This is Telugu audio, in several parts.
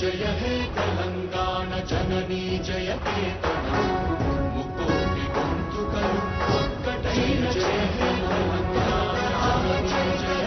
जय हे तेलंगाना जननी जय केतनम मुक्कोटि गोंतुकलु ఒక్కటైన జయ హే తెలంగాణ जननी जय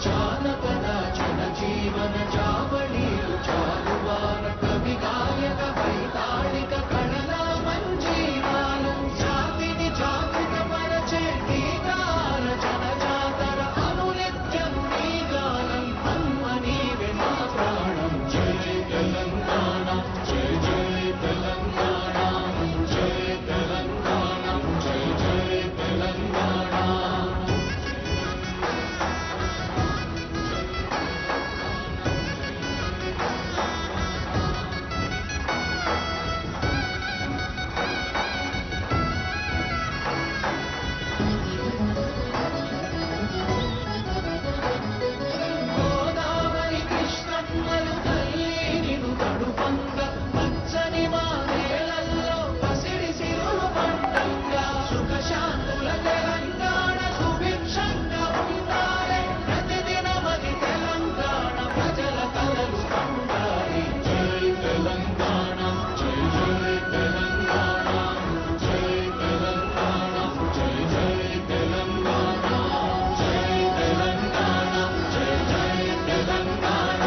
జానపద జనజీవన జావళీలు జాలువార కవి గాయక వైతాళిక కళల మంజీరాలు జాతిని జాగృతపరచే గీతాల జనజాతర అనునిత్యం నీ గానం అమ్మ నీవే మా ప్రాణం జయ తెలంగాణ జయ జయ తెలంగాణ జయ తెలంగాణ జయ జయ తెలంగాణ గోదావరి కృష్ణమ్మలు తల్లి నిన్ను తడుపంగ పచ్చని మా నేలల్లో పసిడి సిరులు పండంగా సుఖశాంతుల తెలంగాణ సుభిక్షంగా ఉండాలి ప్రతిదినమది తెలంగాణ ప్రజల కలలు పండాలి జై తెలంగాణ జై జై తెలంగాణ జై తెలంగాణ జై జై తెలంగాణ జై తెలంగాణ జై జై తెలంగాణ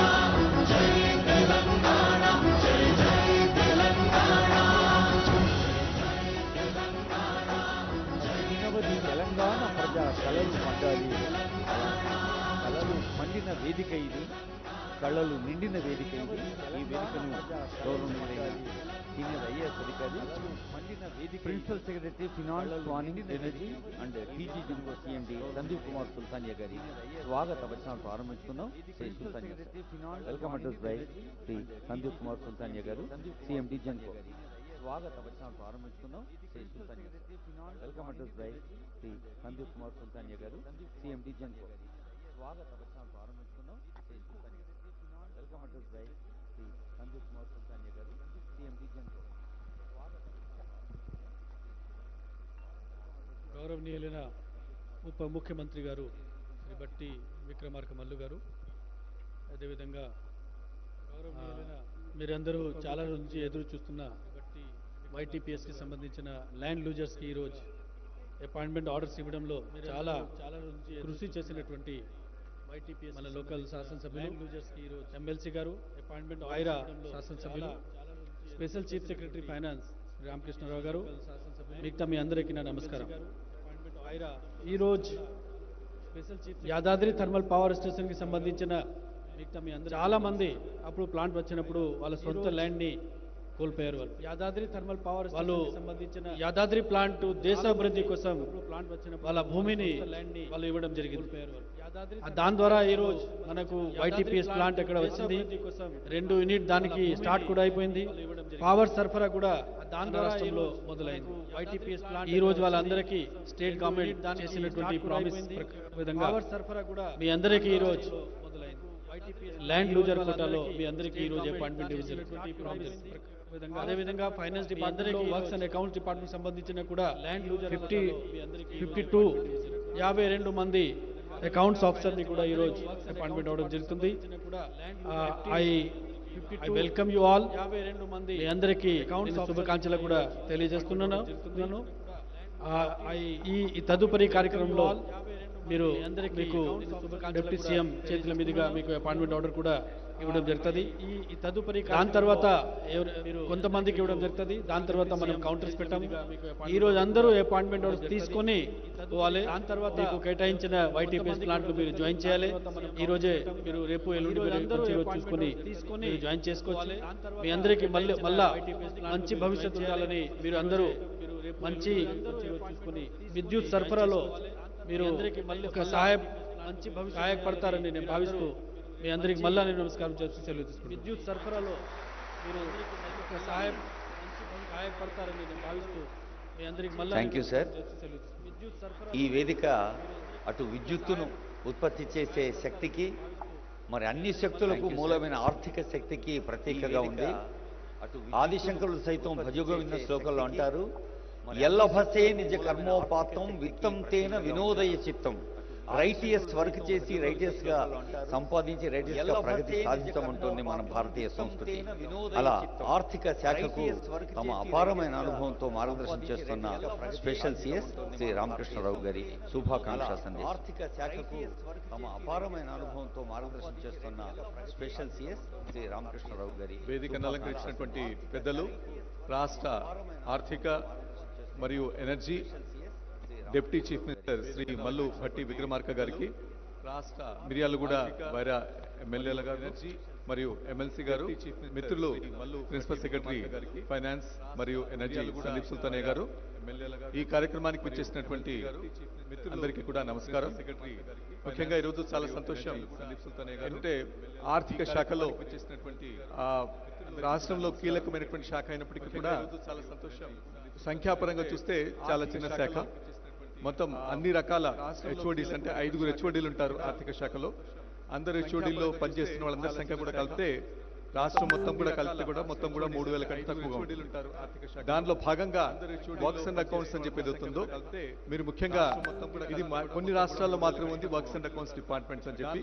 జై తెలంగాణ జై జై తెలంగాణ నిరవధి తెలంగాణ ప్రజా కళలు పండాలి. కళలు మండిన వేదిక ఇది, కళలు నిండిన వేదిక ఇది. ఈ వేదికను గౌరవనీయులైన సీనియర్ ఐఏఎస్ అధికారి మండిన వేదిక principal secretary finance planning energy and TG Genco CMD Sandeep Kumar Sultania గారి స్వాగత వచనాలు ప్రారంభించుకున్నాం. Shri Sultania welcome address by Shri Sandeep Kumar Sultania garu CMD Genco స్వాగత వచనాలు ప్రారంభించుకున్నాం. Shri Sultania welcome address by Shri Sandeep Kumar Sultania garu CMD Genco స్వాగత వచనాలు ప్రారంభించుకున్నాం. Shri Sultania welcome address by Shri Sandeep Kumar Sultania garu CMD జంగో గౌరవనీయులైన ఉప ముఖ్యమంత్రి గారు శ్రీ బట్టి విక్రమార్క మల్లు గారు, అదేవిధంగా గౌరవనీయులైన మీరందరూ చాలా రోజు నుంచి ఎదురు చూస్తున్న వైటీపీఎస్కి సంబంధించిన ల్యాండ్ లూజర్స్కి ఈరోజు అపాయింట్మెంట్ ఆర్డర్స్ ఇవ్వడంలో చాలా కృషి చేసినటువంటి వైటీపీఎస్ మన లోకల్ శాసనసభ్యులు ఎమ్మెల్సీ గారు, అపాయింట్మెంట్ ఐరా శాసనసభ్యులు, special chief secretary finance Ramakrishna Rao గారు, మిగతా మీ అందరికీ నా నమస్కారం. ఈరోజు యాదాద్రి థర్మల్ పవర్ స్టేషన్కి సంబంధించిన చాలా మంది అప్పుడు ప్లాంట్ వచ్చినప్పుడు వాళ్ళ సొంత ల్యాండ్ని కోల్పోయారు. వాళ్ళు యాదాద్రి థర్మల్ పవర్ వాళ్ళు సంబంధించిన యాదాద్రి ప్లాంట్ దేశాభివృద్ధి కోసం ప్లాంట్ వచ్చిన వాళ్ళ భూమిని వాళ్ళు ఇవ్వడం జరిగింది. దాని ద్వారా ఈ రోజు మనకు వైటీపీఎస్ ప్లాంట్ ఎక్కడ వచ్చింది, 2 యూనిట్ దానికి స్టార్ట్ కూడా అయిపోయింది. పవర్ సరఫరా కూడా దాని రాష్ట్రంలో మొదలైంది. వైటీపీఎస్ ప్లాంట్ ఈ రోజు వాళ్ళందరికీ స్టేట్ గవర్నమెంట్ చేసినటువంటి ప్రామిస్ విధంగా పవర్ సరఫరా కూడా మీ అందరికీ ఈ రోజు మొదలైంది. ల్యాండ్ లూజర్ కోటాలో మీ అందరికీ ఈ రోజు అపాయింట్మెంట్ ఇవ్వాల్సినటువంటి ప్రామిస్ విధంగా, అదేవిధంగా finance department, works and accounts department సంబంధించిన కూడా ల్యాండ్ లూజర్ 52 మంది అకౌంట్స్ ఆఫీసర్ని కూడా ఈ రోజు అపాయింట్మెంట్ అవ్వడం జరుగుతుంది. I welcome you all. 52 మంది అందరికీ శుభాకాంక్షలు కూడా తెలియజేస్తున్నాను. ఈ తదుపరి కార్యక్రమంలో మీరు మీకు డిప్యూటీ సీఎం చేతుల మీదుగా మీకు అపాయింట్మెంట్ ఆర్డర్ కూడా ఇవ్వడం జరుగుతుంది. ఈ తదుపరి దాని తర్వాత కొంతమందికి ఇవ్వడం జరుగుతుంది. దాని తర్వాత మనం కౌంటర్స్ పెట్టాము. ఈ రోజు అందరూ అపాయింట్మెంట్ ఆర్డర్ తీసుకొని పోవాలి. దాని తర్వాత మీకు కేటాయించిన వైటీపీఎస్ ప్లాంట్లు మీరు జాయిన్ చేయాలి. ఈ రోజే మీరు రేపు ఎల్లుండి చూసుకొని జాయిన్ చేసుకోవాలి. మీ అందరికీ మళ్ళా మంచి భవిష్యత్తు ఉండాలని మీరు అందరూ మంచి చూసుకొని విద్యుత్ సరఫరాలో మీరు ఒక సహాయ మంచి భవిష్యత్తు సహాయపడతారని నేను భావిస్తూ మీ అందరికీ మళ్ళా నేను నమస్కారం చేస్తూ సెలవు తీసుకుంటాను. విద్యుత్ సరఫరాలో మీరు సహాయపడతారని నేను భావిస్తూ మీ అందరికీ మళ్ళా Thank you, sir. విద్యుత్ సరఫరా ఈ వేదిక అటు విద్యుత్తును ఉత్పత్తి చేసే శక్తికి మరి అన్ని శక్తులకు మూలమైన ఆర్థిక శక్తికి ప్రతీకగా ఉంది. ఆదిశంకరులు సైతం భజగోవింద శ్లోకంలో అంటారు, ఎల్లభసే నిజ కర్మోపాతం విత్తం తేన వినోదయ చిత్తం. రైటియస్ వర్క్ చేసి రైటియస్ గా సంపాదించి రైటియస్ గా ప్రగతి సాధించమంటుంది మన భారతీయ సంస్కృతి. అలా ఆర్థిక శాఖకు తమ అపారమైన అనుభవంతో మార్గదర్శనం చేస్తున్న స్పెషల్ సిఎస్ శ్రీ రామకృష్ణరావు గారి శుభాకాంక్ష సందేశం. ఆర్థిక శాఖకు తమ అపారమైన అనుభవంతో మార్గదర్శనం చేస్తున్న స్పెషల్ సిఎస్ శ్రీ రామకృష్ణరావు గారి వేదికను అలంకరించినటువంటి పెద్దలు, రాష్ట్ర ఆర్థిక మరియు energy deputy chief minister Shri Mallu Bhatti Vikramarka గారికి, రాష్ట్ర మిర్యాలగూడ వైరా ఎమ్మెల్యేల గారు మరియు ఎమ్మెల్సీ గారు, మిత్రులు ప్రిన్సిపల్ సెక్రటరీ ఫైనాన్స్ మరియు ఎనర్జీ సందీప్ సుల్తానే గారు, ఈ కార్యక్రమానికి వచ్చేసినటువంటి అందరికీ కూడా నమస్కారం. ముఖ్యంగా ఈరోజు చాలా సంతోషం అంటే ఆర్థిక శాఖలో రాష్ట్రంలో కీలకమైనటువంటి శాఖ అయినప్పటికీ కూడా చాలా సంతోషం. సంఖ్యాపరంగా చూస్తే చాలా చిన్న శాఖ. మొత్తం అన్ని రకాల హెచ్ఓడీస్ అంటే 5 హెచ్ఓడీలు ఉంటారు ఆర్థిక శాఖలో. అందరు హెచ్ఓడీల్లో పనిచేస్తున్న వాళ్ళందరి సంఖ్య కూడా కలిపితే రాష్ట్రం మొత్తం కూడా కలిపితే కూడా మొత్తం కూడా 3000 కంటే తక్కువగా ఉంటారు. దానిలో భాగంగా వర్క్స్ అండ్ అకౌంట్స్ అని చెప్పి ఏదవుతుందో మీరు ముఖ్యంగా ఇది కొన్ని రాష్ట్రాల్లో మాత్రమే ఉంది వర్క్స్ అండ్ అకౌంట్స్ డిపార్ట్మెంట్స్ అని చెప్పి.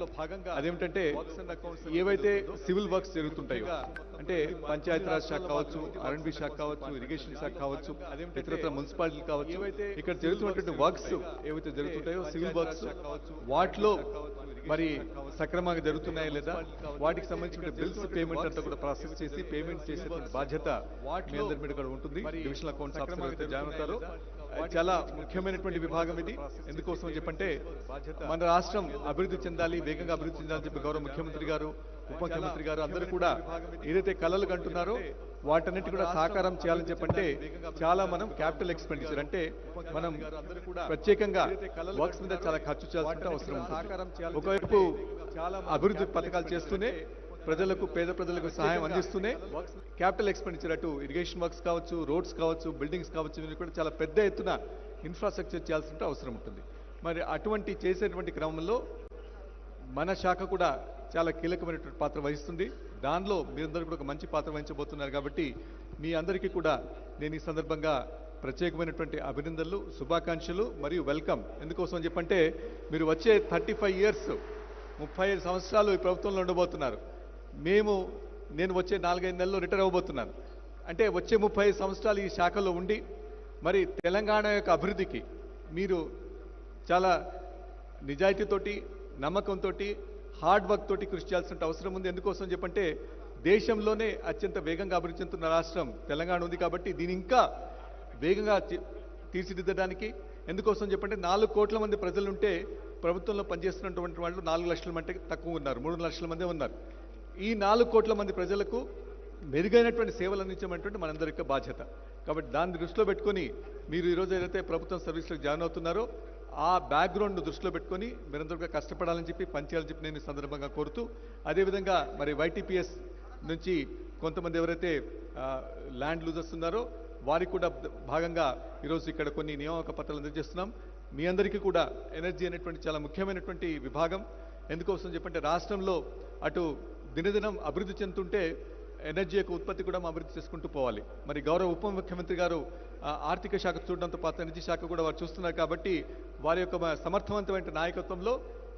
అదేమిటంటే ఏవైతే సివిల్ వర్క్స్ జరుగుతుంటాయో అంటే పంచాయతీరాజ్ శాఖ కావచ్చు, R&B శాఖ కావచ్చు, ఇరిగేషన్ శాఖ కావచ్చు, ఇతరత్ర మున్సిపాలిటీ కావచ్చు, ఇక్కడ జరుగుతున్నటువంటి వర్క్స్ ఏవైతే జరుగుతుంటాయో సివిల్ వర్క్స్ వాటిలో మరి సక్రమంగా జరుగుతున్నాయా లేదా, వాటికి సంబంధించిన బిల్స్ పేమెంట్ అంతా కూడా ప్రాసెస్ చేసి పేమెంట్ చేసే బాధ్యత మీ అందరి మీద కూడా ఉంటుంది. డివిజనల్ అకౌంట్స్ ఆఫీసర్ అయితే జాయిన్ అవుతారు. చాలా ముఖ్యమైనటువంటి విభాగం ఇది. ఎందుకోసం చెప్పంటే మన రాష్ట్రం అభివృద్ధి చెందాలి, వేగంగా అభివృద్ధి చెందాలని చెప్పి గౌరవ ముఖ్యమంత్రి గారు, ఉప ముఖ్యమంత్రి గారు అందరూ కూడా ఏదైతే కళలు కంటున్నారో వాటన్నిటి కూడా సాకారం చేయాలని చెప్పంటే చాలా మనం క్యాపిటల్ ఎక్స్పెండిచర్ అంటే మనం ప్రత్యేకంగా వర్క్స్ మీద చాలా ఖర్చు చేయాల్సిన అవసరం ఉంది. ఒకవైపు చాలా అభివృద్ధి పథకాలు చేస్తూనే ప్రజలకు, పేద ప్రజలకు సహాయం అందిస్తూనే క్యాపిటల్ ఎక్స్పెండిచర్ అటు ఇరిగేషన్ వర్క్స్ కావచ్చు, రోడ్స్ కావచ్చు, బిల్డింగ్స్ కావచ్చు, ఇవి కూడా చాలా పెద్ద ఎత్తున ఇన్ఫ్రాస్ట్రక్చర్ చేయాల్సిన అవసరం ఉంటుంది. మరి అటువంటి చేసేటువంటి క్రమంలో మన శాఖ కూడా చాలా కీలకమైనటువంటి పాత్ర వహిస్తుంది. దానిలో మీరందరూ కూడా ఒక మంచి పాత్ర వహించబోతున్నారు కాబట్టి మీ అందరికీ కూడా నేను ఈ సందర్భంగా ప్రత్యేకమైనటువంటి అభినందనలు, శుభాకాంక్షలు మరియు వెల్కమ్. ఎందుకోసం అని చెప్పంటే మీరు వచ్చే 35 ఇయర్స్ 35 సంవత్సరాలు ఈ ప్రభుత్వంలో ఉండబోతున్నారు. నేను వచ్చే 4-5 నెలల్లో రిటైర్ అవ్వబోతున్నాను. అంటే వచ్చే 35 సంవత్సరాలు ఈ శాఖలో ఉండి మరి తెలంగాణ యొక్క అభివృద్ధికి మీరు చాలా నిజాయితీతోటి, నమ్మకంతో, హార్డ్ వర్క్ తోటి కృషి చేయాల్సిన అవసరం ఉంది. ఎందుకోసం చెప్పంటే దేశంలోనే అత్యంత వేగంగా అభివృద్ధి చెందుతున్న రాష్ట్రం తెలంగాణ ఉంది కాబట్టి దీని ఇంకా వేగంగా తీర్చిదిద్దడానికి ఎందుకోసం చెప్పంటే 4 కోట్ల మంది ప్రజలు ఉంటే ప్రభుత్వంలో పనిచేస్తున్నటువంటి వాళ్ళు 4 లక్షల మంది తక్కువ ఉన్నారు, 3 లక్షల మంది ఉన్నారు. ఈ 4 కోట్ల మంది ప్రజలకు మెరుగైనటువంటి సేవలు అందించమంటే మనందరి యొక్క బాధ్యత. కాబట్టి దాన్ని దృష్టిలో పెట్టుకొని మీరు ఈరోజు ఏదైతే ప్రభుత్వం సర్వీస్లో జాయిన్ అవుతున్నారో ఆ బ్యాక్గ్రౌండ్ దృష్టిలో పెట్టుకొని మీరందరూ కష్టపడాలని చెప్పి పనిచేయాలని చెప్పి నేను ఈ సందర్భంగా కోరుతూ, అదేవిధంగా మరి YTPS నుంచి కొంతమంది ఎవరైతే ల్యాండ్ లూజర్స్ ఉన్నారో వారికి కూడా భాగంగా ఈరోజు ఇక్కడ కొన్ని నియామక పత్రాలు అందజేస్తున్నాం. మీ అందరికీ కూడా ఎనర్జీ అనేటువంటి చాలా ముఖ్యమైనటువంటి విభాగం. ఎందుకోసం చెప్పంటే రాష్ట్రంలో అటు దినదినం అభివృద్ధి చెందుతుంటే ఎనర్జీ యొక్క ఉత్పత్తి కూడా అభివృద్ధి చేసుకుంటూ పోవాలి. మరి గౌరవ ఉప ముఖ్యమంత్రి గారు ఆర్థిక శాఖ చూడడంతో పాటు ఎనర్జీ శాఖ కూడా వారు చూస్తున్నారు కాబట్టి వారి యొక్క సమర్థవంతమైన నాయకత్వంలో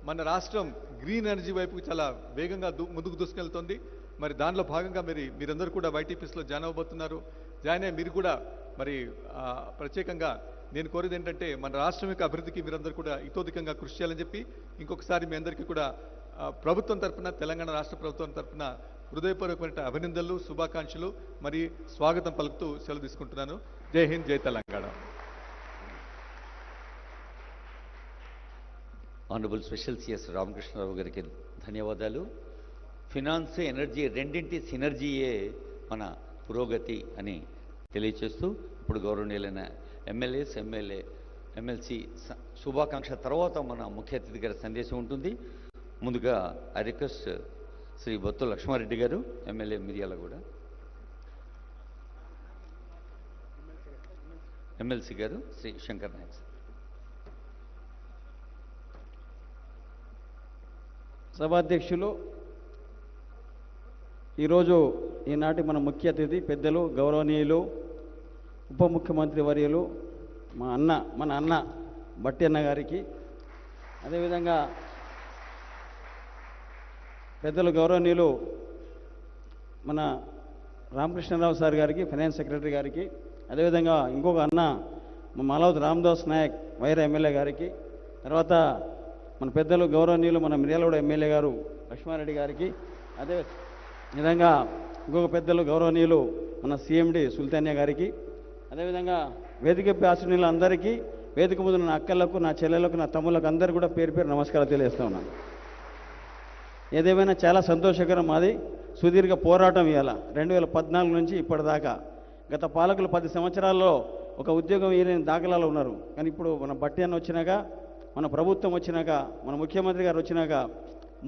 మన రాష్ట్రం గ్రీన్ ఎనర్జీ వైపుకి చాలా వేగంగా ముందుకు దూసుకెళ్తుంది. మరి దానిలో భాగంగా మీరందరూ కూడా YTPSలో జాయిన్ అవ్వబోతున్నారు. జాయిన్ అయ్యి మీరు కూడా మరి ప్రత్యేకంగా నేను కోరేది ఏంటంటే మన రాష్ట్రం యొక్క అభివృద్ధికి మీరందరూ కూడా ఇతోధికంగా కృషి చేయాలని చెప్పి ఇంకొకసారి మీ అందరికీ కూడా ప్రభుత్వం తరఫున, తెలంగాణ రాష్ట్ర ప్రభుత్వం తరఫున హృదయపూర్వకమైన అభినందనలు, శుభాకాంక్షలు మరి స్వాగతం పలుకుతూ సెలవు తీసుకుంటున్నాను. జై హింద్, జై Telangana. Honourable special CS Ramakrishna Rao గారికి ధన్యవాదాలు. ఫినాన్స్, ఎనర్జీ రెండింటి సినర్జీయే మన పురోగతి అని తెలియచేస్తూ ఇప్పుడు గౌరవనీయులైన ఎమ్మెల్యేస్, ఎమ్మెల్సీ శుభాకాంక్ష తర్వాత మన ముఖ్య అతిథి గారి సందేశం ఉంటుంది. ముందుగా ఐ రిక్వెస్ట్ శ్రీ బొత్తుల లక్ష్మారెడ్డి గారు, ఎమ్మెల్యే మిర్యాలగూడ, ఎమ్మెల్సీ గారు శ్రీ శంకర్ నాయక్. సభాధ్యక్షులు, ఈరోజు ఈనాటి మన ముఖ్య అతిథి పెద్దలు గౌరవనీయులు ఉప ముఖ్యమంత్రి వర్యులు మన అన్న బట్టి అన్న గారికి, అదేవిధంగా పెద్దలు గౌరవనీయులు మన రామకృష్ణరావు సార్ గారికి, ఫైనాన్స్ సెక్రటరీ గారికి, అదేవిధంగా ఇంకొక అన్న మాలవతి రామదాస్ నాయక్ వైరా ఎమ్మెల్యే గారికి, తర్వాత మన పెద్దలు గౌరవనీయులు మన మిర్యాలగూడ ఎమ్మెల్యే గారు లక్ష్మారెడ్డి గారికి, అదే విధంగా ఇంకొక పెద్దలు గౌరవనీయులు మన సిఎండి సుల్తానియా గారికి, అదేవిధంగా వేదిక ఆశీనులందరికీ, వేదిక ముందు నా అక్కలకు, నా చెల్లెలకు, నా తమ్ములకు అందరికీ కూడా పేరు పేరు నమస్కారాలు తెలియజేస్తా ఉన్నాను. ఏదేమైనా చాలా సంతోషకరం. మాది సుదీర్ఘ పోరాటం. ఇవాళ 2014 నుంచి ఇప్పటిదాకా గత పాలకులు 10 సంవత్సరాల్లో ఒక ఉద్యోగం ఇవ్వలేని దాఖలాలు ఉన్నారు. కానీ ఇప్పుడు మన బట్టి అన్న వచ్చినాక, మన ప్రభుత్వం వచ్చినాక, మన ముఖ్యమంత్రి గారు వచ్చినాక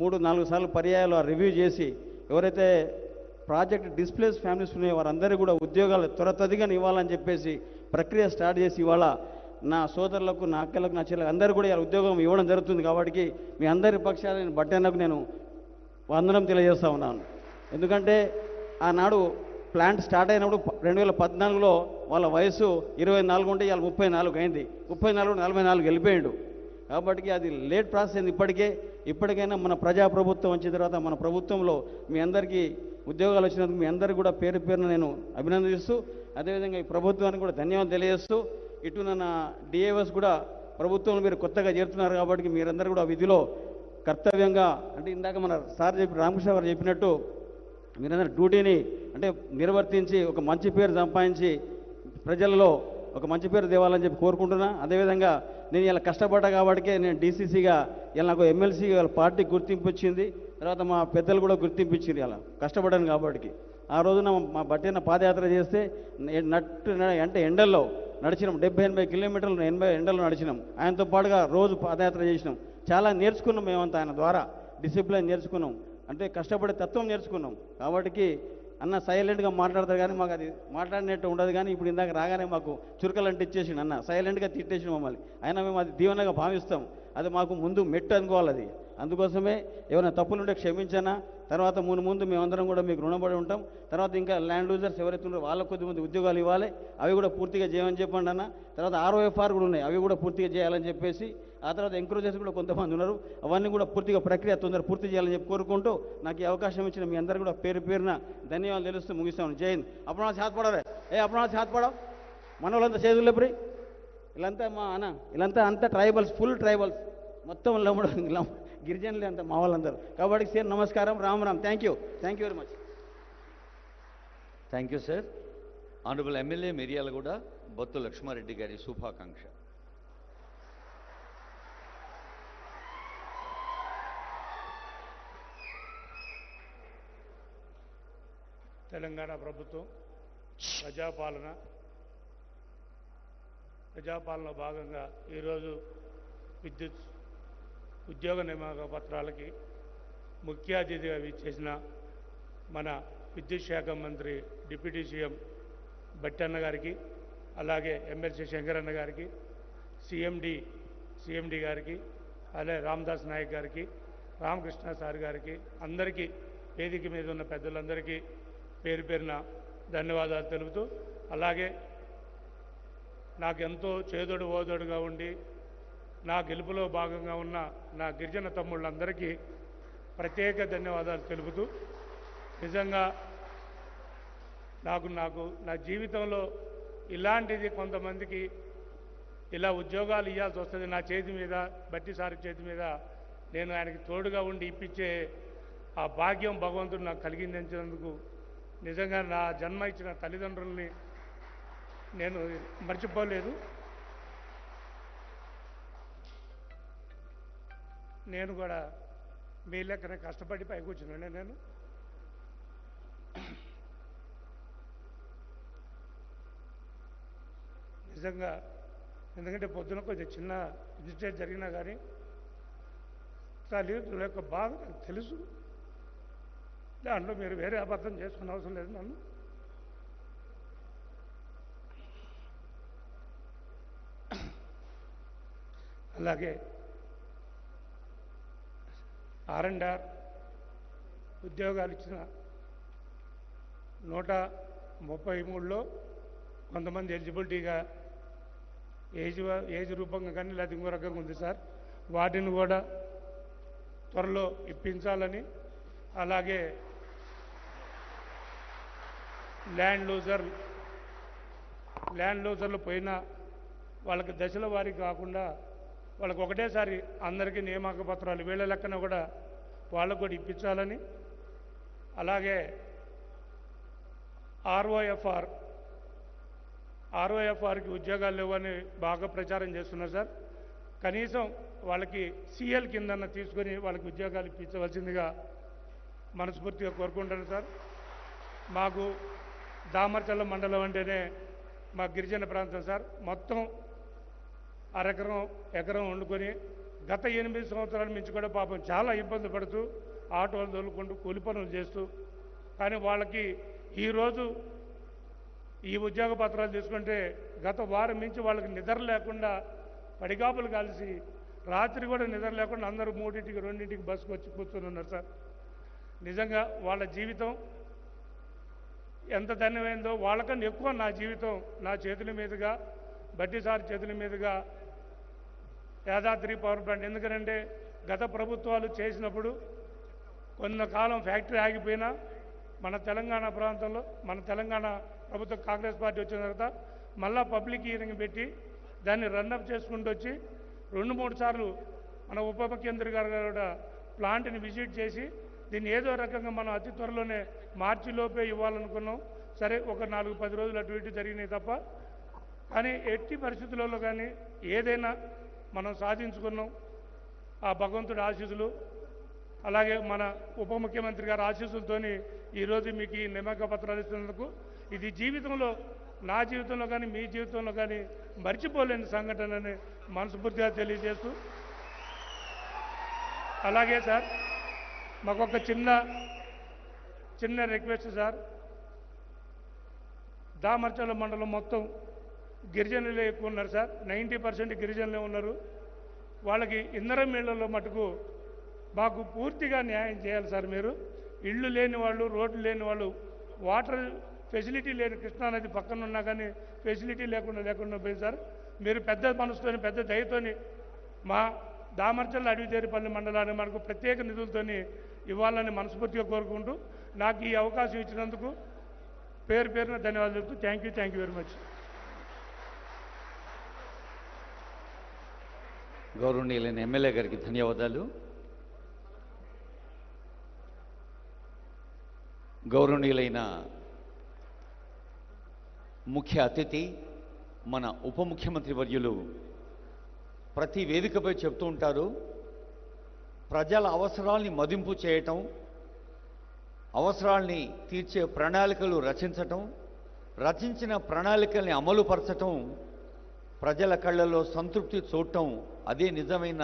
3-4 సార్లు పర్యాయాలు రివ్యూ చేసి ఎవరైతే ప్రాజెక్ట్ డిస్ప్లేస్ ఫ్యామిలీస్ ఉన్నాయో వారందరూ కూడా ఉద్యోగాలు త్వరతదిగా ఇవ్వాలని చెప్పేసి ప్రక్రియ స్టార్ట్ చేసి ఇవాళ నా సోదరులకు, నా అక్కలకు, నా చెల్లెలకు అందరూ కూడా ఇలా ఉద్యోగం ఇవ్వడం జరుగుతుంది. కాబట్టి మీ అందరి పక్షాన నేను బట్టి అన్నకు నేను వందనం తెలియజేస్తా ఉన్నాను. ఎందుకంటే ఆనాడు ప్లాంట్ స్టార్ట్ అయినప్పుడు 2014లో వాళ్ళ వయసు 24 ఉంటే ఇవాళ 34 అయింది. 34 44 వెళ్ళిపోయాడు. కాబట్టి అది లేట్ ప్రాసెస్ అయింది. ఇప్పటికైనా మన ప్రజాప్రభుత్వం వచ్చిన తర్వాత మన ప్రభుత్వంలో మీ అందరికీ ఉద్యోగాలు వచ్చినందుకు మీ అందరికీ కూడా పేరు పేరున నేను అభినందిస్తూ, అదేవిధంగా ఈ ప్రభుత్వానికి కూడా ధన్యవాదాలు తెలియజేస్తూ, ఇటు నా డిఏఎస్ కూడా ప్రభుత్వంలో మీరు కొత్తగా చేరుతున్నారు కాబట్టి మీరందరూ కూడా విధిలో కర్తవ్యంగా, అంటే ఇందాక మన సార్ రామకృష్ణ గారు చెప్పినట్టు మీరందరూ డ్యూటీని అంటే నిర్వర్తించి ఒక మంచి పేరు సంపాదించి ప్రజలలో ఒక మంచి పేరు తేవాలని చెప్పి కోరుకుంటున్నా. అదేవిధంగా నేను ఇలా కష్టపడ్డా కాబట్టి నేను డీసీసీగా ఇలా నాకు ఎమ్మెల్సీ వాళ్ళ పార్టీ గుర్తింపు వచ్చింది. తర్వాత మా పెద్దలు కూడా గుర్తింపు ఇచ్చింది. అలా కష్టపడ్డాను కాబట్టి ఆ రోజున మా బట్టిన పాదయాత్ర చేస్తే అంటే ఎండల్లో నడిచినాం. 70-80 కిలోమీటర్లు 80 ఎండల్లో నడిచినాం. ఆయనతో పాటుగా రోజు పాదయాత్ర చేసినాం. చాలా నేర్చుకున్నాం మేమంతా ఆయన ద్వారా. డిసిప్లిన్ నేర్చుకున్నాం, అంటే కష్టపడే తత్వం నేర్చుకున్నాం. కాబట్టి అన్న సైలెంట్గా మాట్లాడతారు కానీ మాకు అది మాట్లాడినట్టు ఉండదు. కానీ ఇప్పుడు ఇందాక రాగానే మాకు చురకలంటే ఇచ్చేసిండు అన్న, సైలెంట్గా తిట్టేసిన మమ్మల్ని. అయినా మేము అది దీవెనగా భావిస్తాం. అది మాకు ముందు మెట్టు అనుకోవాలి. అది అందుకోసమే ఏమైనా తప్పులుంటే క్షమించనా. తర్వాత ముందు మేమందరం కూడా మీకు రుణపడి ఉంటాం. తర్వాత ఇంకా ల్యాండ్ లూజర్స్ ఎవరైతే ఉన్నారో వాళ్ళకు కొద్దిమంది ఉద్యోగాలు ఇవ్వాలి, అవి కూడా పూర్తిగా చేయమని చెప్పండి అన్న. తర్వాత ROFR కూడా ఉన్నాయి, అవి కూడా పూర్తిగా చేయాలని చెప్పేసి, ఆ తర్వాత ఎంకరేజర్స్ కూడా కొంతమంది ఉన్నారు, అవన్నీ కూడా పూర్తిగా ప్రక్రియ పూర్తి చేయాలని చెప్పి కోరుకుంటూ నాకు ఈ అవకాశం ఇచ్చిన మీ అందరూ కూడా పేరు పేరున ధన్యవాదాలు తెలుస్తూ ముగిస్తాను. జై హింద్. అప్పుడు హాత్ పడరే, అప్పుడు హాత్ పడవు. మన వాళ్ళంతా చేతులు ఎప్పుడు వీళ్ళంతా మా అన్న, వీళ్ళంతా అంతా ట్రైబల్స్, ఫుల్ ట్రైబల్స్ మొత్తం గిరిజనులు అంతా మా వాళ్ళందరూ. కాబట్టి సార్ నమస్కారం, Ram Ram. Thank you very much. Thank you sir. Honourable MLA Miryalaguda Bottu Lakshmareddy గారి శుభాకాంక్ష. తెలంగాణ ప్రభుత్వం ప్రజాపాలన భాగంగా ఈరోజు విద్యుత్ ఉద్యోగ నియామక పత్రాలకి ముఖ్య అతిథిగా విచ్చేసిన మన విద్యుత్ శాఖ మంత్రి డిప్యూటీ సీఎం బట్టి అన్న గారికి, అలాగే ఎమ్మెల్సీ శంకరన్న గారికి, సిఎండి గారికి, అలాగే రామదాస్ నాయక్ గారికి, రామకృష్ణ సార్ గారికి, అందరికీ వేదిక మీద ఉన్న పెద్దలందరికీ పేరు పేరున ధన్యవాదాలు తెలుపుతూ, అలాగే నాకెంతో చేదోడు ఓదోడుగా ఉండి నా గెలుపులో భాగంగా ఉన్న నా గిరిజన తమ్ముళ్ళందరికీ ప్రత్యేక ధన్యవాదాలు తెలుపుతూ, నిజంగా నాకు నా జీవితంలో ఇలాంటిది కొంతమందికి ఇలా ఉద్యోగాలు ఇవ్వాల్సి వస్తుంది నా చేతి మీద, బట్టి సారి చేతి మీద నేను ఆయనకి తోడుగా ఉండి ఇప్పించే ఆ భాగ్యం భగవంతుడు నాకు కలిగించినందుకు నిజంగా నా జన్మ ఇచ్చిన తల్లిదండ్రుల్ని నేను మర్చిపోలేదు. నేను కూడా మీ లెక్కన కష్టపడి పైకి వచ్చినాను. నేను నిజంగా ఎందుకంటే పొద్దున కొంచెం చిన్న ఇన్సిడెంట్ జరిగినా కానీ తల్లిదండ్రుల యొక్క బాధ నాకు తెలుసు. దాంట్లో మీరు వేరే అబద్ధం చేసుకునే అవసరం లేదు నన్ను. అలాగే R&R ఉద్యోగాలు ఇచ్చిన 133లో కొంతమంది ఎలిజిబిలిటీగా ఏజ్ రూపంగా కానీ లేదా ఇంకో రకంగా ఉంది సార్. వాటిని కూడా త్వరలో ఇప్పించాలని, అలాగే ల్యాండ్ లూజర్లు పోయినా వాళ్ళకి దశల వారీ కాకుండా వాళ్ళకి ఒకటేసారి అందరికీ నియామక పత్రాలు వీళ్ళ లెక్కన కూడా వాళ్ళకు కూడా ఇప్పించాలని, అలాగే ఆర్ఓఎఫ్ఆర్కి ఉద్యోగాలు లేవని బాగా ప్రచారం చేస్తున్నారు సార్. కనీసం వాళ్ళకి CL కిందన్న తీసుకొని వాళ్ళకి ఉద్యోగాలు ఇప్పించవలసిందిగా మనస్ఫూర్తిగా కోరుకుంటాను సార్. మాకు దామర్చల్ల మండలం అంటేనే మా గిరిజన ప్రాంతం సార్. మొత్తం ఎకరం వండుకొని గత 8 సంవత్సరాల నుంచి కూడా పాపం చాలా ఇబ్బంది పడుతూ ఆటోలు తోలుకుంటూ కూలి పనులు చేస్తూ, కానీ వాళ్ళకి ఈరోజు ఈ ఉద్యోగ పత్రాలు తీసుకుంటే గత వారం నుంచి వాళ్ళకి నిద్ర లేకుండా పడిగాపులు కలిసి రాత్రి కూడా నిద్ర లేకుండా అందరూ 3ంటికి 2ంటికి బస్సుకు వచ్చి కూర్చొని ఉన్నారు సార్. నిజంగా వాళ్ళ జీవితం ఎంత ధన్యమైందో, వాళ్ళకన్నా ఎక్కువ నా జీవితం నా చేతుల మీదుగా, బడ్డీ సార్ చేతుల మీదుగా యాదాద్రి పవర్ ప్లాంట్. ఎందుకంటే గత ప్రభుత్వాలు చేసినప్పుడు కొంతకాలం ఫ్యాక్టరీ ఆగిపోయినా మన తెలంగాణ ప్రాంతంలో మన తెలంగాణ ప్రభుత్వం కాంగ్రెస్ పార్టీ వచ్చిన తర్వాత మళ్ళా పబ్లిక్ హియరింగ్ పెట్టి దాన్ని రన్అప్ చేసుకుంటూ వచ్చి 2-3 సార్లు మన ఉప ముఖ్యమంత్రి గారు కూడా ప్లాంట్ని విజిట్ చేసి దీన్ని ఏదో రకంగా మనం అతి త్వరలోనే మార్చిలోపే ఇవ్వాలనుకున్నాం. సరే ఒక 4-10 రోజులు అటు ఇటు జరిగినాయి తప్ప, కానీ ఎట్టి పరిస్థితులలో కానీ ఏదైనా మనం సాధించుకున్నాం. ఆ భగవంతుడి ఆశీస్సులు, అలాగే మన ఉప ముఖ్యమంత్రి గారి ఆశీస్సులతోని ఈరోజు మీకు ఈ నియామక పత్రాలు ఇస్తున్నందుకు ఇది జీవితంలో, నా జీవితంలో కానీ మీ జీవితంలో కానీ మర్చిపోలేని సంఘటనని మనస్ఫూర్తిగా తెలియజేస్తూ, అలాగే సార్ మాకొక చిన్న రిక్వెస్ట్ సార్. దామర్చల మండలం మొత్తం గిరిజనులే ఎక్కువ ఉన్నారు సార్. 90% గిరిజనులే ఉన్నారు. వాళ్ళకి ఇంధనం ఇళ్లలో మటుకు మాకు పూర్తిగా న్యాయం చేయాలి సార్. మీరు ఇళ్ళు లేని వాళ్ళు, రోడ్లు లేని వాళ్ళు, వాటర్ ఫెసిలిటీ లేని కృష్ణానది పక్కన ఉన్నా కానీ ఫెసిలిటీ లేకుండా పోయింది సార్. మీరు పెద్ద మనసుతోని పెద్ద దయతోని మా దామర్చల్ల అడవితేరిపల్లి మండలాన్ని మనకు ప్రత్యేక నిధులతోని ఇవ్వాలని మనస్ఫూర్తిగా కోరుకుంటూ నాకు ఈ అవకాశం ఇచ్చినందుకు పేరున ధన్యవాదాలు చెప్తూ థ్యాంక్ యూ వెరీ మచ్. గౌరవనీయులైన ఎమ్మెల్యే గారికి ధన్యవాదాలు. గౌరవనీయులైన ముఖ్య అతిథి మన ఉప ముఖ్యమంత్రి వర్యులు ప్రతి వేదికపై చెప్తూ ఉంటారు, ప్రజల అవసరాల్ని మదింపు చేయటం, అవసరాల్ని తీర్చే ప్రణాళికలు రచించటం, రచించిన ప్రణాళికల్ని అమలుపరచటం, ప్రజల కళ్ళల్లో సంతృప్తి చూడటం, అదే నిజమైన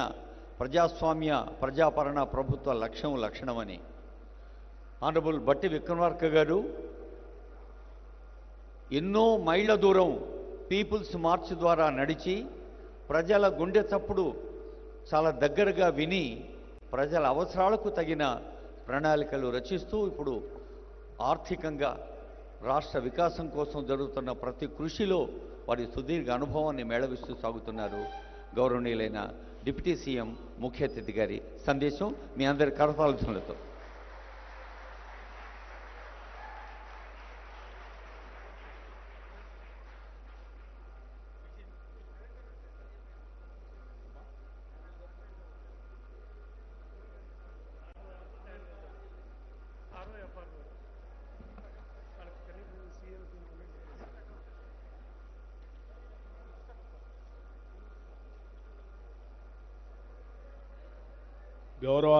ప్రజాస్వామ్య ప్రజాపాలన ప్రభుత్వ లక్షణమని ఆనరబుల్ బట్టి విక్రమార్క గారు ఎన్నో మైళ్ళ దూరం పీపుల్స్ మార్చ్ ద్వారా నడిచి ప్రజల గుండె చప్పుడు చాలా దగ్గరగా విని ప్రజల అవసరాలకు తగిన ప్రణాళికలు రచిస్తూ ఇప్పుడు ఆర్థికంగా రాష్ట్ర వికాసం కోసం జరుగుతున్న ప్రతి కృషిలో వారి సుదీర్ఘ అనుభవాన్ని మేళవిస్తూ సాగుతున్నారు. గౌరవనీయులైన డిప్యూటీ సీఎం ముఖ్య అతిథి గారి సందేశం మీ అందరి కరతాళధ్వనులతో. గౌరవ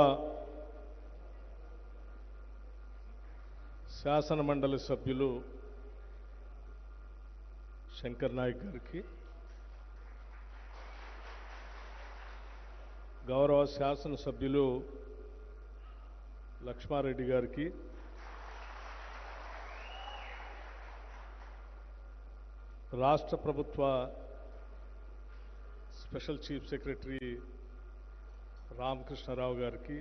శాసన మండలి సభ్యులు శంకర్ నాయక్ గారికి, గౌరవ శాసనసభ్యులు లక్ష్మారెడ్డి గారికి, రాష్ట్ర ప్రభుత్వ స్పెషల్ చీఫ్ సెక్రటరీ రామకృష్ణారావు గారికి,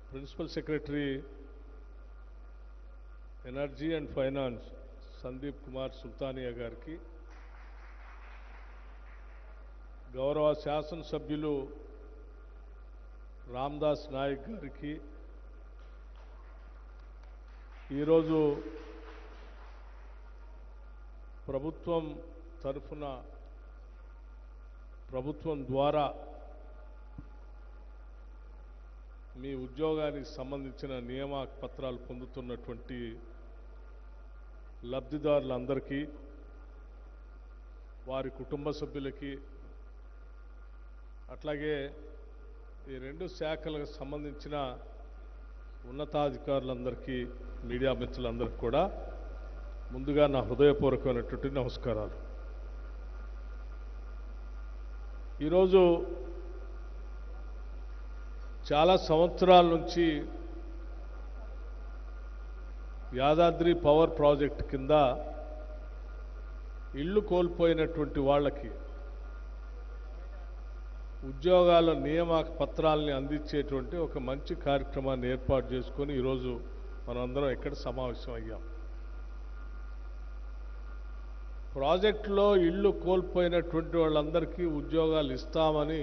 principal secretary energy and finance Sandeep Kumar Sultania గారికి, గౌరవ శాసనసభ్యులు రామ్దాస్ నాయక్ గారికి, ఈరోజు ప్రభుత్వం తరఫున ప్రభుత్వం ద్వారా మీ ఉద్యోగానికి సంబంధించిన నియామక పత్రాలు పొందుతున్నటువంటి లబ్ధిదారులందరికీ, వారి కుటుంబ సభ్యులకి, అట్లాగే ఈ రెండు శాఖలకు సంబంధించిన ఉన్నతాధికారులందరికీ, మీడియా మిత్రులందరికీ కూడా ముందుగా నా హృదయపూర్వకమైనటువంటి నమస్కారాలు. ఈరోజు చాలా సంవత్సరాల నుంచి యాదాద్రి పవర్ ప్రాజెక్ట్ కింద ఇళ్ళు కోల్పోయినటువంటి వాళ్ళకి ఉద్యోగాల నియామక పత్రాలని అందించేటువంటి ఒక మంచి కార్యక్రమాన్ని ఏర్పాటు చేసుకొని ఈరోజు మనందరం ఇక్కడ సమావేశం అయ్యాం. ప్రాజెక్టులో ఇళ్ళు కోల్పోయినటువంటి వాళ్ళందరికీ ఉద్యోగాలు ఇస్తామని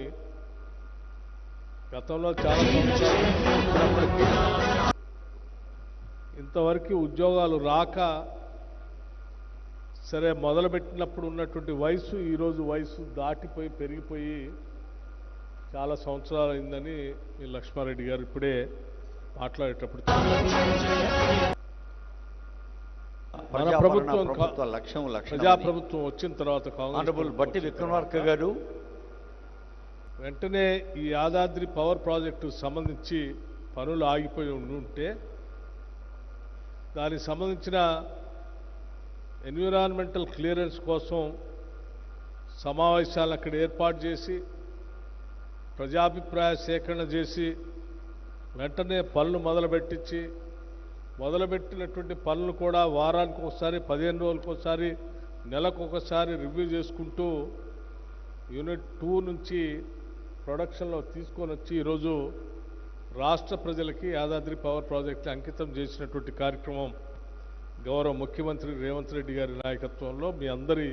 గతంలో చాలా సంవత్సరాలు చెప్పినప్పటికీ ఇంతవరకు ఉద్యోగాలు రాక, సరే మొదలుపెట్టినప్పుడు ఉన్నటువంటి వయసు ఈరోజు వయసు దాటిపోయి పెరిగిపోయి చాలా సంవత్సరాలు అయిందని ఈ లక్ష్మారెడ్డి గారు ఇప్పుడే మాట్లాడేటప్పుడు మన ప్రభుత్వం ప్రజాప్రభుత్వం వచ్చిన తర్వాత ఆనరబుల్ బట్టి విక్రమార్క గారు వెంటనే ఈ యాదాద్రి పవర్ ప్రాజెక్టు సంబంధించి పనులు ఆగిపోయి ఉంటే దానికి సంబంధించిన ఎన్విరాన్మెంటల్ క్లియరెన్స్ కోసం సమావేశాలను అక్కడ ఏర్పాటు చేసి ప్రజాభిప్రాయ సేకరణ చేసి వెంటనే పనులు మొదలుపెట్టినటువంటి పనులు కూడా వారానికి ఒకసారి, 15 రోజులకు ఒకసారి, నెలకు ఒకసారి రివ్యూ చేసుకుంటూ యూనిట్ 2 నుంచి ప్రొడక్షన్లో తీసుకొని వచ్చి ఈరోజు రాష్ట్ర ప్రజలకి యాదాద్రి పవర్ ప్రాజెక్టు అంకితం చేసినటువంటి కార్యక్రమం గౌరవ ముఖ్యమంత్రి రేవంత్ రెడ్డి గారి నాయకత్వంలో మీ అందరి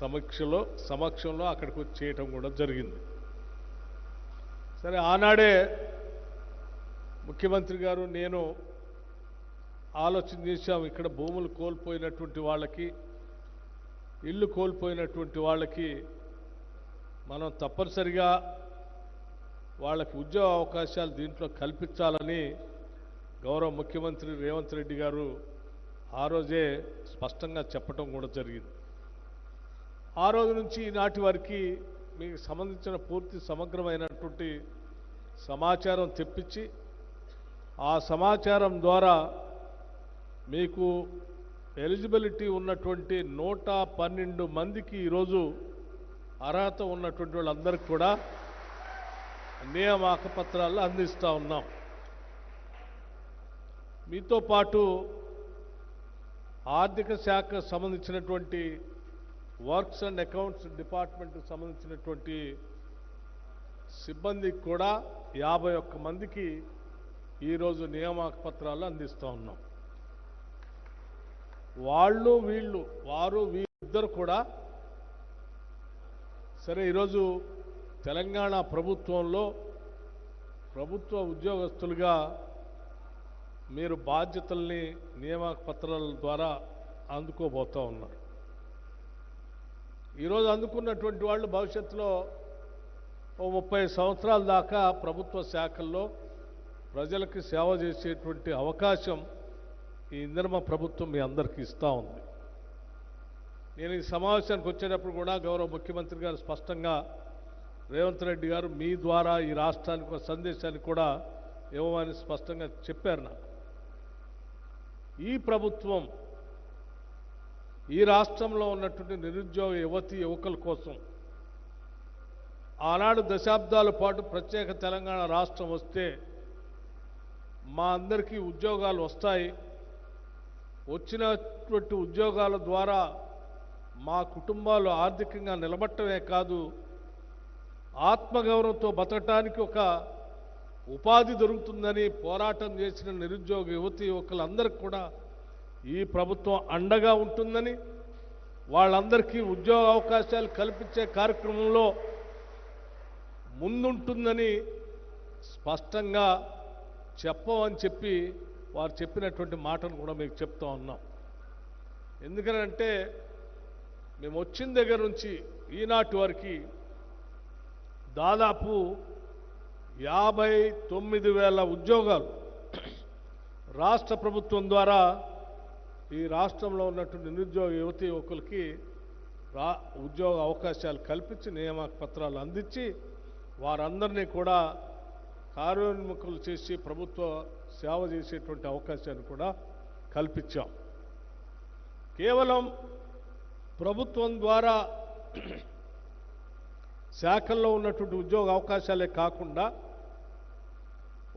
సమక్షంలో అక్కడికి వచ్చి చేయటం కూడా జరిగింది. సరే, ఆనాడే ముఖ్యమంత్రి గారు నేను ఆలోచన చేశాం, ఇక్కడ భూములు కోల్పోయినటువంటి వాళ్ళకి, ఇల్లు కోల్పోయినటువంటి వాళ్ళకి మనం తప్పనిసరిగా వాళ్ళకి ఉద్యోగ అవకాశాలు దీంట్లో కల్పించాలని గౌరవ ముఖ్యమంత్రి రేవంత్ రెడ్డి గారు ఆ రోజే స్పష్టంగా చెప్పడం కూడా జరిగింది. ఆ రోజు నుంచి ఈనాటి వరకు మీకు సంబంధించిన పూర్తి సమగ్రమైనటువంటి సమాచారం తెప్పించి ఆ సమాచారం ద్వారా మీకు ఎలిజిబిలిటీ ఉన్నటువంటి 112 మందికి ఈరోజు అర్హత ఉన్నటువంటి వాళ్ళందరికీ కూడా నియామక పత్రాలు అందిస్తూ ఉన్నాం. మీతో పాటు ఆర్థిక శాఖ సంబంధించినటువంటి వర్క్స్ అండ్ అకౌంట్స్ డిపార్ట్మెంట్కి సంబంధించినటువంటి సిబ్బందికి కూడా 51 మందికి ఈరోజు నియామక పత్రాలు అందిస్తూ ఉన్నాం. వారు వీళ్ళిద్దరు కూడా సరే ఈరోజు తెలంగాణ ప్రభుత్వంలో ప్రభుత్వ ఉద్యోగస్తులుగా మీరు బాధ్యతల్ని నియామక పత్రాల ద్వారా అందుకోబోతూ ఉన్నారు. ఈరోజు అందుకున్నటువంటి వాళ్ళు భవిష్యత్తులో 30 సంవత్సరాల దాకా ప్రభుత్వ శాఖల్లో ప్రజలకు సేవ చేసేటువంటి అవకాశం ఈ ఇందిరమ్మ ప్రభుత్వం మీ అందరికీ ఇస్తూ ఉంది. నేను ఈ సమావేశానికి వచ్చేటప్పుడు కూడా గౌరవ ముఖ్యమంత్రి గారు స్పష్టంగా రేవంత్ రెడ్డి గారు మీ ద్వారా ఈ రాష్ట్రానికి ఒక సందేశాన్ని కూడా ఇవ్వమని స్పష్టంగా చెప్పారు నాకు. ఈ ప్రభుత్వం ఈ రాష్ట్రంలో ఉన్నటువంటి నిరుద్యోగ యువతీ యువకుల కోసం ఆనాడు దశాబ్దాల పాటు ప్రత్యేక తెలంగాణ రాష్ట్రం వస్తే మా అందరికీ ఉద్యోగాలు వస్తాయి, వచ్చినటువంటి ఉద్యోగాల ద్వారా మా కుటుంబాలు ఆర్థికంగా నిలబట్టమే కాదు, ఆత్మగౌరవంతో బతకటానికి ఒక ఉపాధి దొరుకుతుందని పోరాటం చేసిన నిరుద్యోగ యువతి యువకులందరికీ కూడా ఈ ప్రభుత్వం అండగా ఉంటుందని, వాళ్ళందరికీ ఉద్యోగ అవకాశాలు కల్పించే కార్యక్రమంలో ముందుంటుందని స్పష్టంగా చెప్పమని చెప్పి వారు చెప్పినటువంటి మాటను కూడా మీకు చెప్తా ఉన్నాం. ఎందుకనంటే మేము వచ్చిన దగ్గర నుంచి ఈనాటి వరకు దాదాపు 59,000 ఉద్యోగాలు రాష్ట్ర ప్రభుత్వం ద్వారా ఈ రాష్ట్రంలో ఉన్నటువంటి నిరుద్యోగ యువతి యువకులకి ఉద్యోగ అవకాశాలు కల్పించి నియామక పత్రాలు అందించి వారందరినీ కూడా కార్యోన్ముఖులు చేసి ప్రభుత్వ సేవ చేసేటువంటి అవకాశాన్ని కూడా కల్పించాం. కేవలం ప్రభుత్వం ద్వారా శాఖల్లో ఉన్నటువంటి ఉద్యోగ అవకాశాలే కాకుండా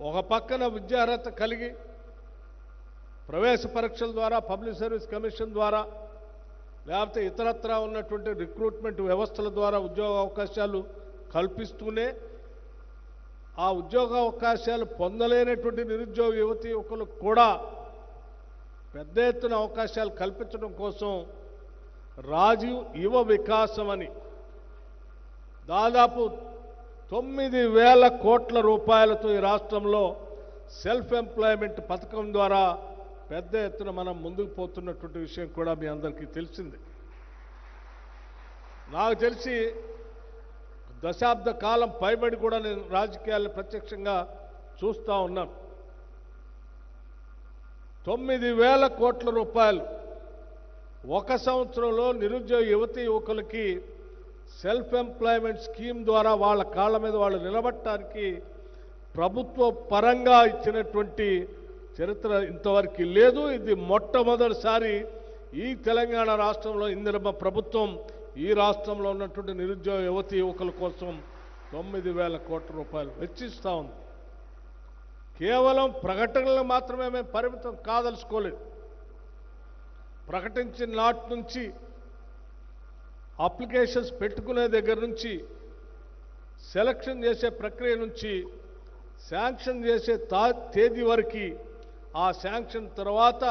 ఒక పక్కన విద్యార్హత కలిగి ప్రవేశ పరీక్షల ద్వారా, పబ్లిక్ సర్వీస్ కమిషన్ ద్వారా, లేకపోతే ఇతరత్రా ఉన్నటువంటి రిక్రూట్మెంట్ వ్యవస్థల ద్వారా ఉద్యోగ అవకాశాలు కల్పిస్తూనే ఆ ఉద్యోగ అవకాశాలు పొందలేనటువంటి నిరుద్యోగ యువతి యువకులకు కూడా పెద్ద ఎత్తున అవకాశాలు కల్పించడం కోసం రాజీవ్ యువ వికాసం అని దాదాపు 9,000 కోట్ల రూపాయలతో ఈ రాష్ట్రంలో సెల్ఫ్ ఎంప్లాయ్మెంట్ పథకం ద్వారా పెద్ద ఎత్తున మనం ముందుకు పోతున్నటువంటి విషయం కూడా మీ అందరికీ తెలిసింది. నాకు తెలిసి దశాబ్ద కాలం పైబడి కూడా నేను రాజకీయాలను ప్రత్యక్షంగా చూస్తూ ఉన్నాను. 9,000 కోట్ల రూపాయలు ఒక సంవత్సరంలో నిరుద్యోగ యువతి యువకులకి సెల్ఫ్ ఎంప్లాయ్మెంట్ స్కీమ్ ద్వారా వాళ్ళ కాళ్ళ మీద వాళ్ళు నిలబడటానికి ప్రభుత్వ పరంగా ఇచ్చినటువంటి చరిత్ర ఇంతవరకు లేదు. ఇది మొట్టమొదటిసారి ఈ తెలంగాణ రాష్ట్రంలో ఇందిరమ్మ ప్రభుత్వం ఈ రాష్ట్రంలో ఉన్నటువంటి నిరుద్యోగ యువతి యువకుల కోసం 9,000 కోట్ల రూపాయలు వెచ్చిస్తూ ఉంది. కేవలం ప్రకటనలు మాత్రమే మేము పరిమితం కాదలుచుకోలేదు. ప్రకటించిన నాటి నుంచి అప్లికేషన్స్ పెట్టుకునే దగ్గర నుంచి, సెలక్షన్ చేసే ప్రక్రియ నుంచి, శాంక్షన్ చేసే తేదీ వరకు, ఆ శాంక్షన్ తర్వాత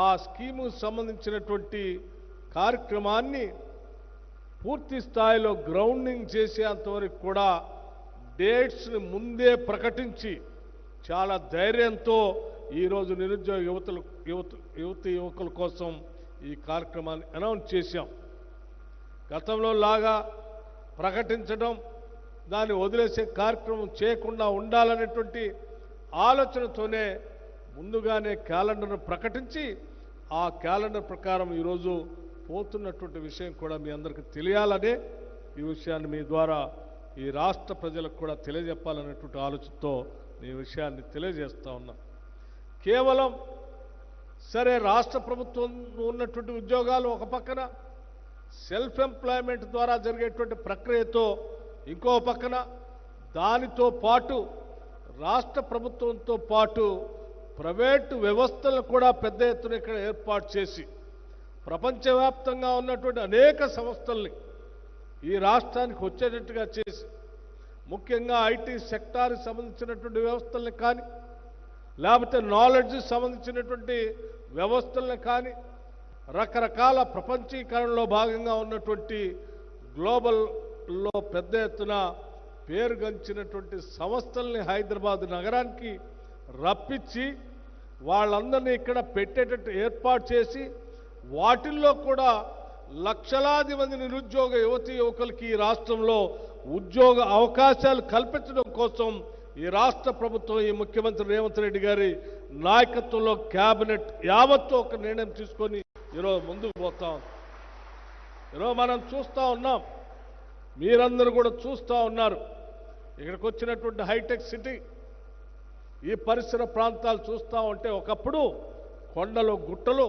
ఆ స్కీముకు సంబంధించినటువంటి కార్యక్రమాన్ని పూర్తి స్థాయిలో గ్రౌండింగ్ చేసేంతవరకు కూడా డేట్స్ని ముందే ప్రకటించి చాలా ధైర్యంతో ఈరోజు నిరుద్యోగ యువతి యువకుల కోసం ఈ కార్యక్రమాన్ని అనౌన్స్ చేశాం. గతంలో లాగా ప్రకటించడం, దాన్ని వదిలేసే కార్యక్రమం చేయకుండా ఉండాలనేటువంటి ఆలోచనతోనే ముందుగానే క్యాలెండర్ను ప్రకటించి ఆ క్యాలెండర్ ప్రకారం ఈరోజు పోతున్నటువంటి విషయం కూడా మీ అందరికీ తెలియాలనే ఈ విషయాన్ని మీ ద్వారా ఈ రాష్ట్ర ప్రజలకు కూడా తెలియజెప్పాలనేటువంటి ఆలోచనతో ఈ విషయాన్ని తెలియజేస్తా ఉన్నా. కేవలం సరే రాష్ట్ర ప్రభుత్వం ఉన్నటువంటి ఉద్యోగాలు ఒక పక్కన, సెల్ఫ్ ఎంప్లాయ్మెంట్ ద్వారా జరిగేటువంటి ప్రక్రియతో ఇంకో పక్కన, దానితో పాటు రాష్ట్ర ప్రభుత్వంతో పాటు ప్రైవేటు వ్యవస్థలను కూడా పెద్ద ఎత్తున ఇక్కడ ఏర్పాటు చేసి ప్రపంచవ్యాప్తంగా ఉన్నటువంటి అనేక సంస్థల్ని ఈ రాష్ట్రానికి వచ్చేటట్టుగా చేసి, ముఖ్యంగా ఐటీ సెక్టార్కి సంబంధించినటువంటి వ్యవస్థల్ని కానీ, లేకపోతే నాలెడ్జ్కి సంబంధించినటువంటి వ్యవస్థల్ని కానీ, రకరకాల ప్రపంచీకరణలో భాగంగా ఉన్నటువంటి గ్లోబల్లో పెద్ద ఎత్తున పేరుగంచినటువంటి సంస్థల్ని హైదరాబాద్ నగరానికి రప్పించి వాళ్ళందరినీ ఇక్కడ పెట్టేటట్టు ఏర్పాటు చేసి, వాటిల్లో కూడా లక్షలాది మంది నిరుద్యోగ యువతి యువకులకి ఈ రాష్ట్రంలో ఉద్యోగ అవకాశాలు కల్పించడం కోసం ఈ రాష్ట్ర ప్రభుత్వం, ఈ ముఖ్యమంత్రి రేవంత్ రెడ్డి గారి నాయకత్వంలో క్యాబినెట్ యావత్తు ఒక నిర్ణయం తీసుకొని ఈరోజు ముందుకు పోతా ఉంది. ఈరోజు మనం చూస్తూ ఉన్నాం, మీరందరూ కూడా చూస్తూ ఉన్నారు. ఇక్కడికి వచ్చినటువంటి హైటెక్ సిటీ, ఈ పరిసర ప్రాంతాలు చూస్తూ ఉంటే ఒకప్పుడు కొండలు గుట్టలు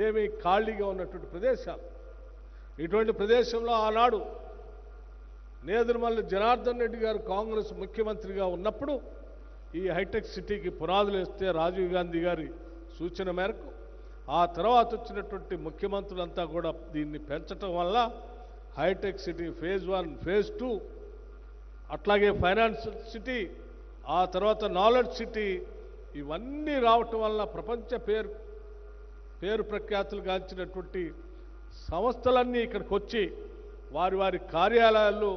ఏమీ ఖాళీగా ఉన్నటువంటి ప్రదేశాలు. ఇటువంటి ప్రదేశంలో ఆనాడు నేదురుమల్లి జనార్దన్ రెడ్డి గారు కాంగ్రెస్ ముఖ్యమంత్రిగా ఉన్నప్పుడు ఈ హైటెక్ సిటీకి పునాదులు వేస్తే రాజీవ్ గాంధీ గారి సూచన మేరకు ఆ తర్వాత వచ్చినటువంటి ముఖ్యమంత్రులంతా కూడా దీన్ని పెంచటం వల్ల హైటెక్ సిటీ ఫేజ్ 1 ఫేజ్ 2 అట్లాగే ఫైనాన్షియల్ సిటీ ఆ తర్వాత నాలెడ్జ్ సిటీ ఇవన్నీ రావటం వల్ల ప్రపంచ పేరు ప్రఖ్యాతులు గాంచినటువంటి సంస్థలన్నీ ఇక్కడికి వచ్చి వారి వారి కార్యాలయాలు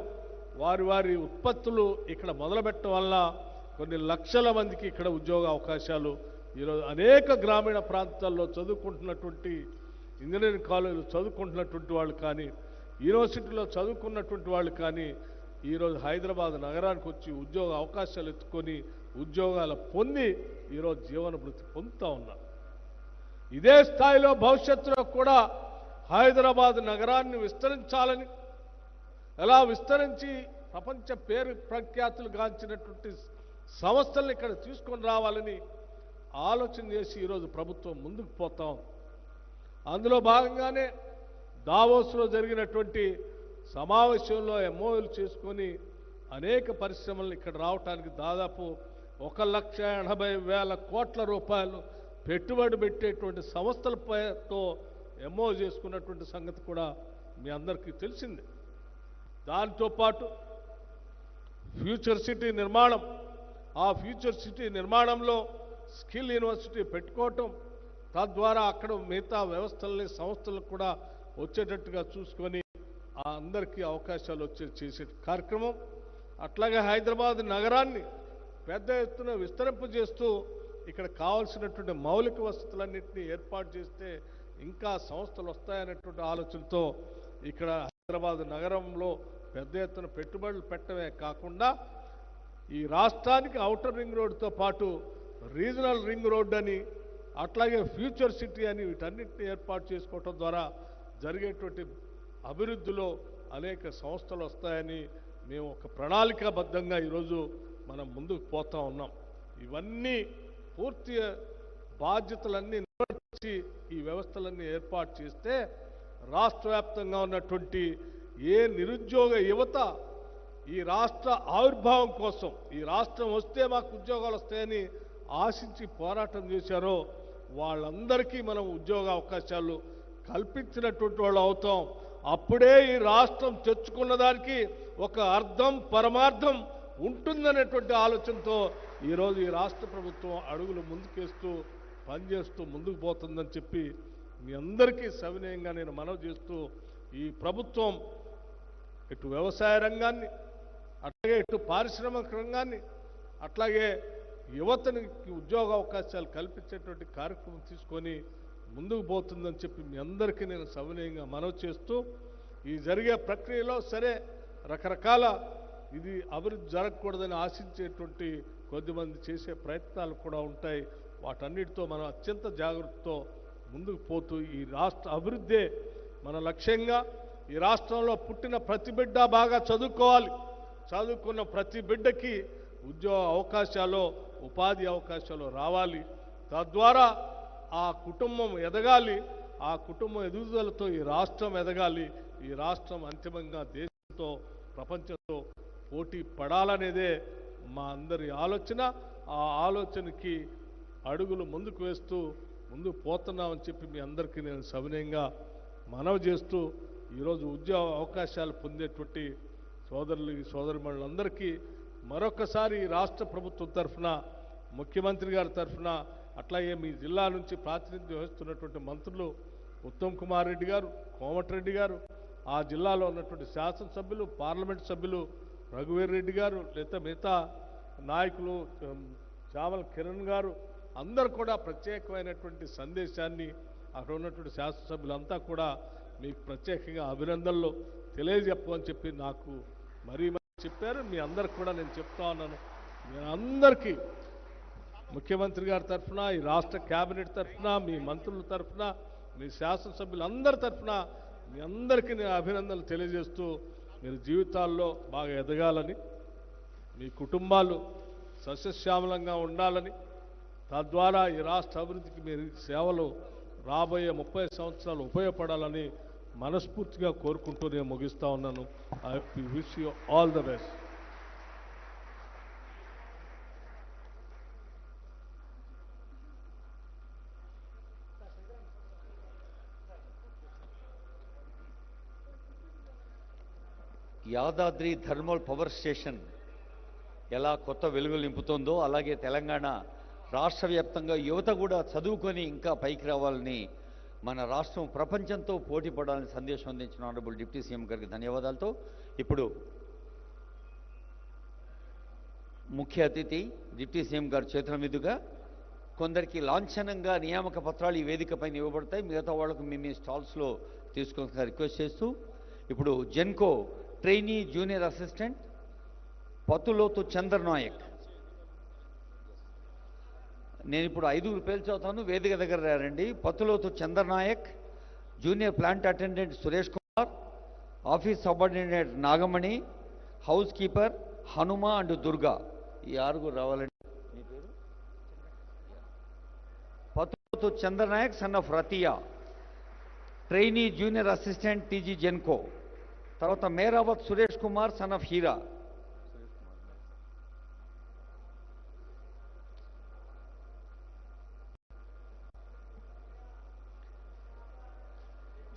వారి ఉత్పత్తులు ఇక్కడ మొదలుపెట్టడం వల్ల కొన్ని లక్షల మందికి ఇక్కడ ఉద్యోగ అవకాశాలు ఈరోజు అనేక గ్రామీణ ప్రాంతాల్లో చదువుకుంటున్నటువంటి ఇంజనీరింగ్ కాలేజీలు చదువుకుంటున్నటువంటి వాళ్ళు కానీ యూనివర్సిటీలో చదువుకున్నటువంటి వాళ్ళు కానీ ఈరోజు హైదరాబాద్ నగరానికి వచ్చి ఉద్యోగ అవకాశాలు ఎత్తుకొని ఉద్యోగాలు పొంది ఈరోజు జీవన భృతి పొందుతూ ఉన్నారు. ఇదే స్థాయిలో భవిష్యత్తులో కూడా హైదరాబాద్ నగరాన్ని విస్తరించాలని ఎలా విస్తరించి ప్రపంచ పేరు ప్రఖ్యాతులు గాంచినటువంటి సంస్థలను ఇక్కడ తీసుకొని రావాలని ఆలోచన చేసి ఈరోజు ప్రభుత్వం ముందుకు పోతాం. అందులో భాగంగానే దావోస్లో జరిగినటువంటి సమావేశంలో ఎంఓయూలు చేసుకొని అనేక పరిశ్రమలు ఇక్కడ రావడానికి దాదాపు 1,80,000 కోట్ల రూపాయలు పెట్టుబడి పెట్టేటువంటి సంస్థలతో ఎంఓ చేసుకున్నటువంటి సంగతి కూడా మీ అందరికీ తెలిసిందే. దాంతో పాటు ఫ్యూచర్ సిటీ నిర్మాణం, ఆ ఫ్యూచర్ సిటీ నిర్మాణంలో స్కిల్ యూనివర్సిటీ పెట్టుకోవటం, తద్వారా అక్కడ మిగతా వ్యవస్థలని సంస్థలకు కూడా వచ్చేటట్టుగా చూసుకొని ఆ అందరికీ అవకాశాలు చేసే కార్యక్రమం. అట్లాగే హైదరాబాద్ నగరాన్ని పెద్ద ఎత్తున విస్తరింపజేస్తూ ఇక్కడ కావాల్సినటువంటి మౌలిక వసతులన్నింటినీ ఏర్పాటు చేస్తే ఇంకా సంస్థలు వస్తాయనేటువంటి ఆలోచనతో ఇక్కడ హైదరాబాద్ నగరంలో పెద్ద ఎత్తున పెట్టుబడులు పెట్టడమే కాకుండా ఈ రాష్ట్రానికి ఔటర్ రింగ్ రోడ్డుతో పాటు రీజనల్ రింగ్ రోడ్ అని అట్లాగే ఫ్యూచర్ సిటీ అని వీటన్నిటిని ఏర్పాటు చేసుకోవటం ద్వారా జరిగేటువంటి అభివృద్ధిలో అనేక సంస్థలు వస్తాయని మేము ఒక ప్రణాళికాబద్ధంగా ఈరోజు మనం ముందుకు పోతా ఉన్నాం. ఇవన్నీ పూర్తి బాధ్యతలన్నీ నిర్వర్తించి ఈ వ్యవస్థలన్నీ ఏర్పాటు చేస్తే రాష్ట్ర వ్యాప్తంగా ఉన్నటువంటి ఏ నిరుద్యోగ యువత ఈ రాష్ట్ర ఆవిర్భావం కోసం ఈ రాష్ట్రం వస్తే మాకు ఉద్యోగాలు వస్తాయని ఆశించి పోరాటం చేశారో వాళ్ళందరికీ మనం ఉద్యోగ అవకాశాలు కల్పించినటువంటి వాళ్ళు అవుతాం. అప్పుడే ఈ రాష్ట్రం తెచ్చుకున్న దానికి ఒక అర్థం పరమార్థం ఉంటుందనేటువంటి ఆలోచనతో ఈరోజు ఈ రాష్ట్ర ప్రభుత్వం అడుగులు ముందుకేస్తూ పనిచేస్తూ ముందుకు పోతుందని చెప్పి మీ అందరికీ సవినయంగా నేను మనవి చేస్తూ ఈ ప్రభుత్వం ఇటు వ్యవసాయ రంగాన్ని అట్లాగే ఇటు పారిశ్రామిక రంగాన్ని అట్లాగే యువతనికి ఉద్యోగ అవకాశాలు కల్పించేటువంటి కార్యక్రమం తీసుకొని ముందుకు పోతుందని చెప్పి మీ అందరికీ నేను సవినయంగా మనవి చేస్తూ ఈ జరిగే ప్రక్రియలో సరే రకరకాల ఇది అభివృద్ధి జరగకూడదని ఆశించేటువంటి కొద్దిమంది చేసే ప్రయత్నాలు కూడా ఉంటాయి. వాటన్నిటితో మనం అత్యంత జాగ్రత్తతో ముందుకు పోతూ ఈ రాష్ట్ర అభివృద్ధే మన లక్ష్యంగా ఈ రాష్ట్రంలో పుట్టిన ప్రతి బిడ్డ బాగా చదువుకోవాలి, చదువుకున్న ప్రతి బిడ్డకి ఉద్యోగ అవకాశాలు ఉపాధి అవకాశాలు రావాలి, తద్వారా ఆ కుటుంబం ఎదగాలి, ఆ కుటుంబం ఎదుగుదలతో ఈ రాష్ట్రం ఎదగాలి, ఈ రాష్ట్రం అంతిమంగా దేశంతో ప్రపంచంతో పోటీ పడాలనేదే మా అందరి ఆలోచన. ఆ ఆలోచనకి అడుగులు ముందుకు వేస్తూ ముందుకు పోతున్నామని చెప్పి మీ అందరికీ నేను సవినయంగా మనవి చేస్తూ ఈరోజు ఉద్యోగ అవకాశాలు పొందేటువంటి సోదరిమణులందరికీ మరొకసారి రాష్ట్ర ప్రభుత్వం తరఫున ముఖ్యమంత్రి గారి తరఫున అట్లాగే మీ జిల్లా నుంచి ప్రాతినిధ్యం వహిస్తున్నటువంటి మంత్రులు ఉత్తమ్ కుమార్ రెడ్డి గారు, కోమటిరెడ్డి గారు, ఆ జిల్లాలో ఉన్నటువంటి శాసనసభ్యులు, పార్లమెంట్ సభ్యులు రఘువీర్ రెడ్డి గారు, లేదా మిగతా నాయకులు చామల కిరణ్ గారు అందరూ కూడా ప్రత్యేకమైనటువంటి సందేశాన్ని అక్కడ ఉన్నటువంటి శాసనసభ్యులంతా కూడా మీకు ప్రత్యేకంగా అభినందనలు తెలియజెప్పమని చెప్పి నాకు మరీ చెప్పారు. మీ అందరికి కూడా నేను చెప్తా ఉన్నాను. మీ అందరికీ ముఖ్యమంత్రి గారి తరఫున, ఈ రాష్ట్ర కేబినెట్ తరఫున, మీ మంత్రుల తరఫున, మీ శాసనసభ్యులందరి తరఫున మీ అందరికీ నేను అభినందనలు తెలియజేస్తూ మీరు జీవితాల్లో బాగా ఎదగాలని, మీ కుటుంబాలు సస్యశ్యామలంగా ఉండాలని, తద్వారా ఈ రాష్ట్ర అభివృద్ధికి మీరు సేవలు రాబోయే 30 సంవత్సరాలు ఉపయోగపడాలని మనస్ఫూర్తిగా కోరుకుంటూ నేను ముగిస్తా ఉన్నాను. I wish you all the best. Yadadri thermal power station ఎలా కొత్త వెలుగులు నింపుతుందో అలాగే తెలంగాణ రాష్ట్ర వ్యాప్తంగా యువత కూడా చదువుకొని ఇంకా పైకి రావాలని, మన రాష్ట్రం ప్రపంచంతో పోటీ పడాలని సందేశం అందించిన ఆనరబుల్ డిప్యూటీ సీఎం గారికి ధన్యవాదాలతో ఇప్పుడు ముఖ్య అతిథి డిప్యూటీ సీఎం గారి చేతుల మీదుగా కొందరికి లాంఛనంగా నియామక పత్రాలు ఈ వేదికపైన ఇవ్వబడతాయి. మిగతా వాళ్లకు మీ స్టాల్స్లో తీసుకొని రిక్వెస్ట్ చేస్తూ ఇప్పుడు Genco trainee junior assistant Pathulothu Chander Nayak, నేను ఇప్పుడు 5 పేర్లు చదువుతాను, వేదిక దగ్గర రండి. Pathulothu Chander Nayak, junior plant attendant Suresh Kumar, office subordinate Nagamani, house keeper Hanuma and Durga. ఈ 6 రావాలండి. మీ పేరు? Pathulothu Chander Nayak son of Ratiya, trainee junior assistant TG Genco. తర్వాత మేరావత్ సురేష్ కుమార్ సన్ ఆఫ్ హీరా.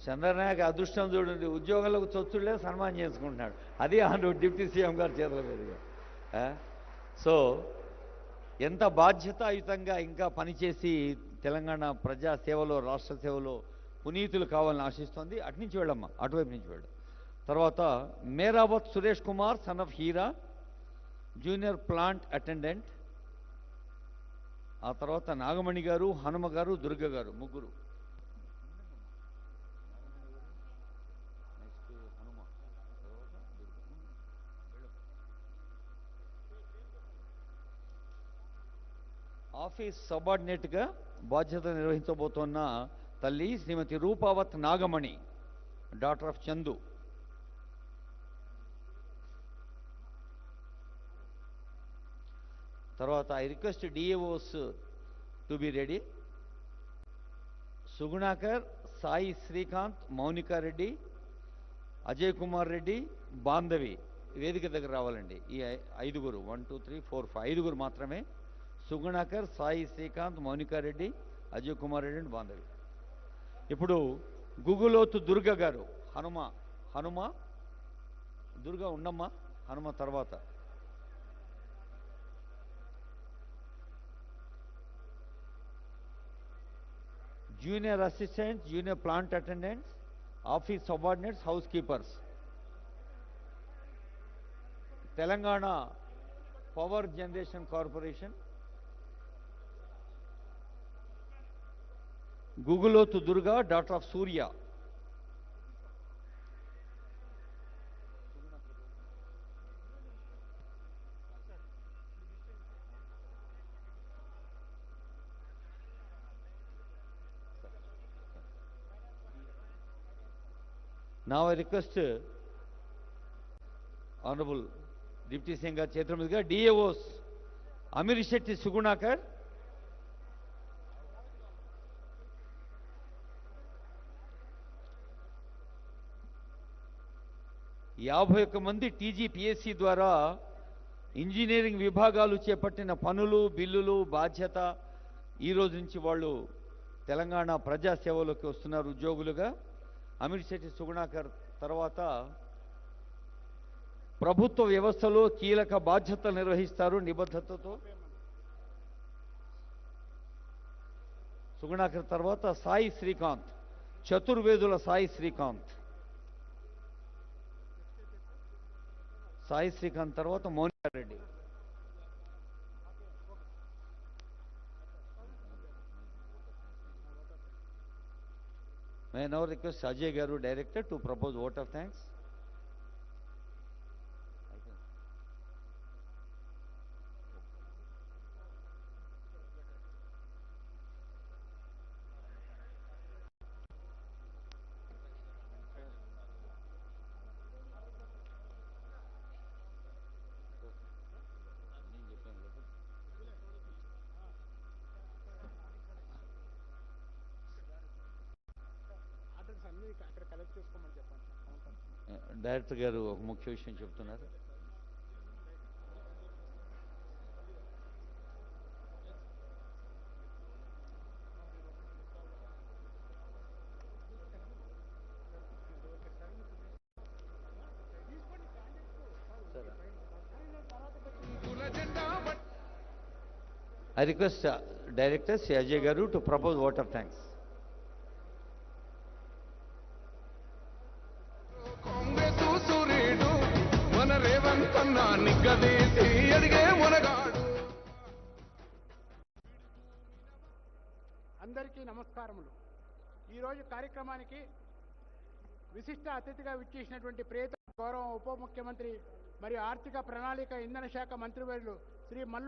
చంద్రనాయక్ అదృష్టం చూడండి, ఉద్యోగాలకు చొచ్చులే సన్మానం చేసుకుంటున్నాడు. అది ఆంధ్ర డిప్యూటీ సీఎం గారి చేతుల మీదుగా. సో ఎంత బాధ్యతాయుతంగా ఇంకా పనిచేసి తెలంగాణ ప్రజా సేవలో రాష్ట్ర సేవలో పునీతులు కావాలని ఆశిస్తోంది. అటు నుంచి వెళ్ళమ్మా, అటువైపు నుంచి వెళ్ళు. తర్వాత Meravath Suresh Kumar son of Hira, junior plant attendant. ఆ తర్వాత నాగమణి గారు, హనుమ గారు, దుర్గ గారు, ముగ్గురు. ఆఫీస్ సబార్డినేట్గా బాధ్యత నిర్వహించబోతున్న తల్లి శ్రీమతి రూపావత్ నాగమణి, డాటర్ ఆఫ్ చందు. తర్వాత I request DAOs to be ready. Sugunakar, Sai Srikanth, Mounika Reddy, Ajay Kumar Reddy, Bandhavi వేదిక దగ్గర రావాలండి. ఈ 5 1 2 3 4 5 5 మాత్రమే. సుగుణాకర్, సాయి శ్రీకాంత్, మౌనికా రెడ్డి, అజయ్ కుమార్ రెడ్డి అండ్ బాంధవి. ఇప్పుడు గుగులోతు దుర్గ గారు, హనుమ దుర్గ ఉండమ్మా, హనుమ తర్వాత. Junior assistants, junior plant attendants, office subordinates, housekeepers. Telangana power generation corporation Guguloth Durga, daughter of Surya. Now I request Honorable Deputy Singh గారి చేతుల మీదుగా DAOs అమీర్ శెట్టి సుగుణాకర్, యాభై 51 మంది TGPSC ద్వారా ఇంజనీరింగ్ విభాగాలు చేపట్టిన పనులు, బిల్లులు, బాధ్యత ఈ రోజు నుంచి వాళ్ళు తెలంగాణ ప్రజాసేవలోకి వస్తున్నారు ఉద్యోగులుగా. అమీర్ శెట్టి సుగుణాకర్ తర్వాత ప్రభుత్వ వ్యవస్థలో కీలక బాధ్యతలు నిర్వహిస్తారు నిబద్ధతతో. సుగుణాకర్ తర్వాత సాయి శ్రీకాంత్, చతుర్వేదుల సాయి శ్రీకాంత్. సాయి శ్రీకాంత్ తర్వాత Mounika Reddy. May I now request Ajay Garu, Director, to propose vote of thanks. Director గారు ఒక ముఖ్య విషయం చెప్తున్నారు. I request Director Sri Ajay Garu to propose vote of thanks. Congress సూర్యుడు మన రేవంత్ అన్న నిగ్గదీసి అడిగే మునగాడు. అందరికీ నమస్కారములు. ఈరోజు కార్యక్రమానికి విశిష్ట అతిథిగా విచ్చేసినటువంటి ప్రియతమ గౌరవ ఉప ముఖ్యమంత్రి మరియు ఆర్థిక ప్రణాళిక ఇంధన శాఖ మంత్రివర్యులు శ్రీ మల్లు